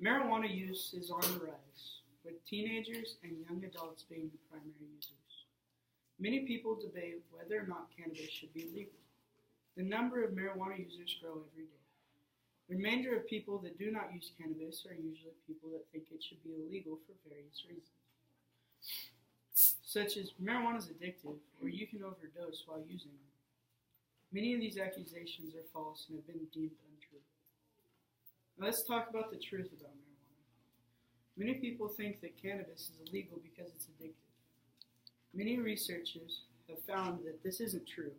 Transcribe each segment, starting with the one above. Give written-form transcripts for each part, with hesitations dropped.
Marijuana use is on the rise, with teenagers and young adults being the primary users. Many people debate whether or not cannabis should be legal. The number of marijuana users grow every day. The remainder of people that do not use cannabis are usually people that think it should be illegal for various reasons, such as marijuana is addictive or you can overdose while using it. Many of these accusations are false and have been deemed untrue. Now let's talk about the truth about marijuana. Many people think that cannabis is illegal because it's addictive. Many researchers have found that this isn't true.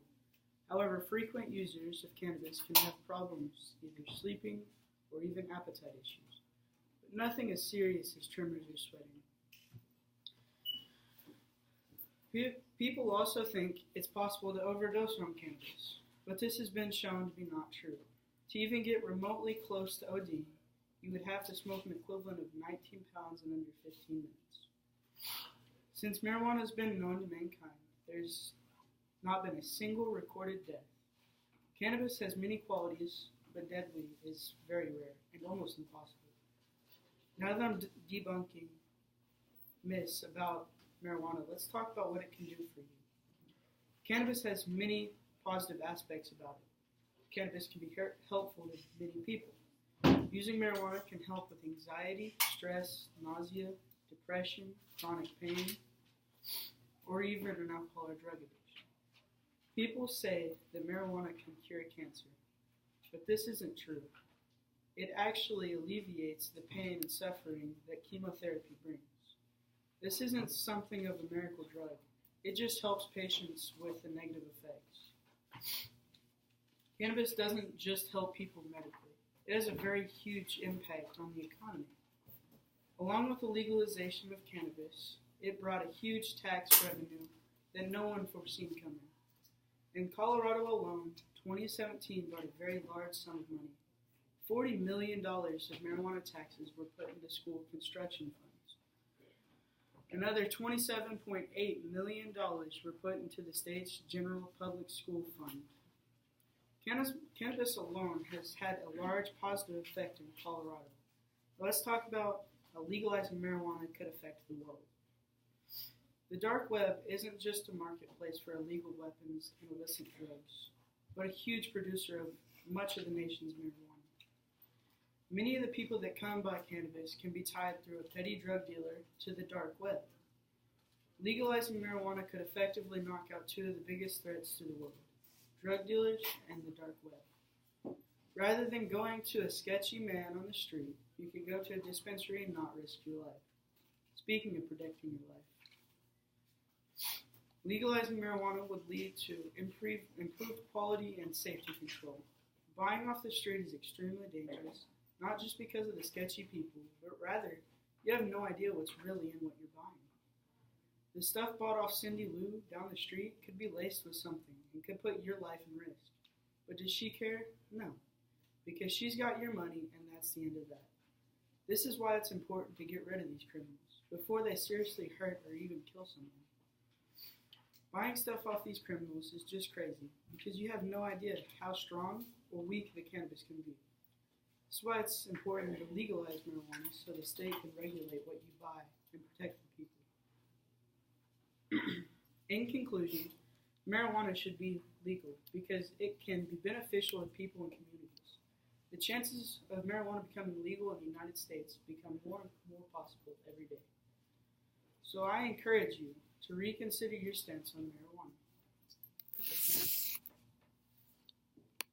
However, frequent users of cannabis can have problems either sleeping or even appetite issues, but nothing as serious as tremors or sweating. People also think it's possible to overdose on cannabis, but this has been shown to be not true. To even get remotely close to OD, you would have to smoke an equivalent of 19 pounds in under 15 minutes. Since marijuana has been known to mankind, there's not been a single recorded death. Cannabis has many qualities, but deadly is very rare and almost impossible. Now that I'm debunking myths about marijuana, let's talk about what it can do for you. Cannabis has many positive aspects about it. Cannabis can be helpful to many people. Using marijuana can help with anxiety, stress, nausea, depression, chronic pain, or even an alcohol or drug addiction. People say that marijuana can cure cancer, but this isn't true. It actually alleviates the pain and suffering that chemotherapy brings. This isn't something of a miracle drug. It just helps patients with the negative effects. Cannabis doesn't just help people medically. It has a very huge impact on the economy. Along with the legalization of cannabis, it brought a huge tax revenue that no one foreseen coming. In Colorado alone, 2017 brought a very large sum of money. $40 million of marijuana taxes were put into school construction funds. Another $27.8 million were put into the state's general public school fund. Cannabis alone has had a large positive effect in Colorado. Let's talk about how legalizing marijuana could affect the world. The dark web isn't just a marketplace for illegal weapons and illicit drugs, but a huge producer of much of the nation's marijuana. Many of the people that come by cannabis can be tied through a petty drug dealer to the dark web. Legalizing marijuana could effectively knock out two of the biggest threats to the world: drug dealers and the dark web. Rather than going to a sketchy man on the street, you could go to a dispensary and not risk your life. Speaking of protecting your life, legalizing marijuana would lead to improved quality and safety control. Buying off the street is extremely dangerous, not just because of the sketchy people, but rather you have no idea what's really in what you're buying. The stuff bought off Cindy Lou down the street could be laced with something and could put your life in risk. But does she care? No, because she's got your money and that's the end of that. This is why it's important to get rid of these criminals before they seriously hurt or even kill someone. Buying stuff off these criminals is just crazy because you have no idea how strong or weak the cannabis can be. That's why it's important to legalize marijuana so the state can regulate what you buy and protect the people. In conclusion, marijuana should be legal because it can be beneficial to people and communities. The chances of marijuana becoming legal in the United States become more and more possible every day. So I encourage you to reconsider your stance on marijuana.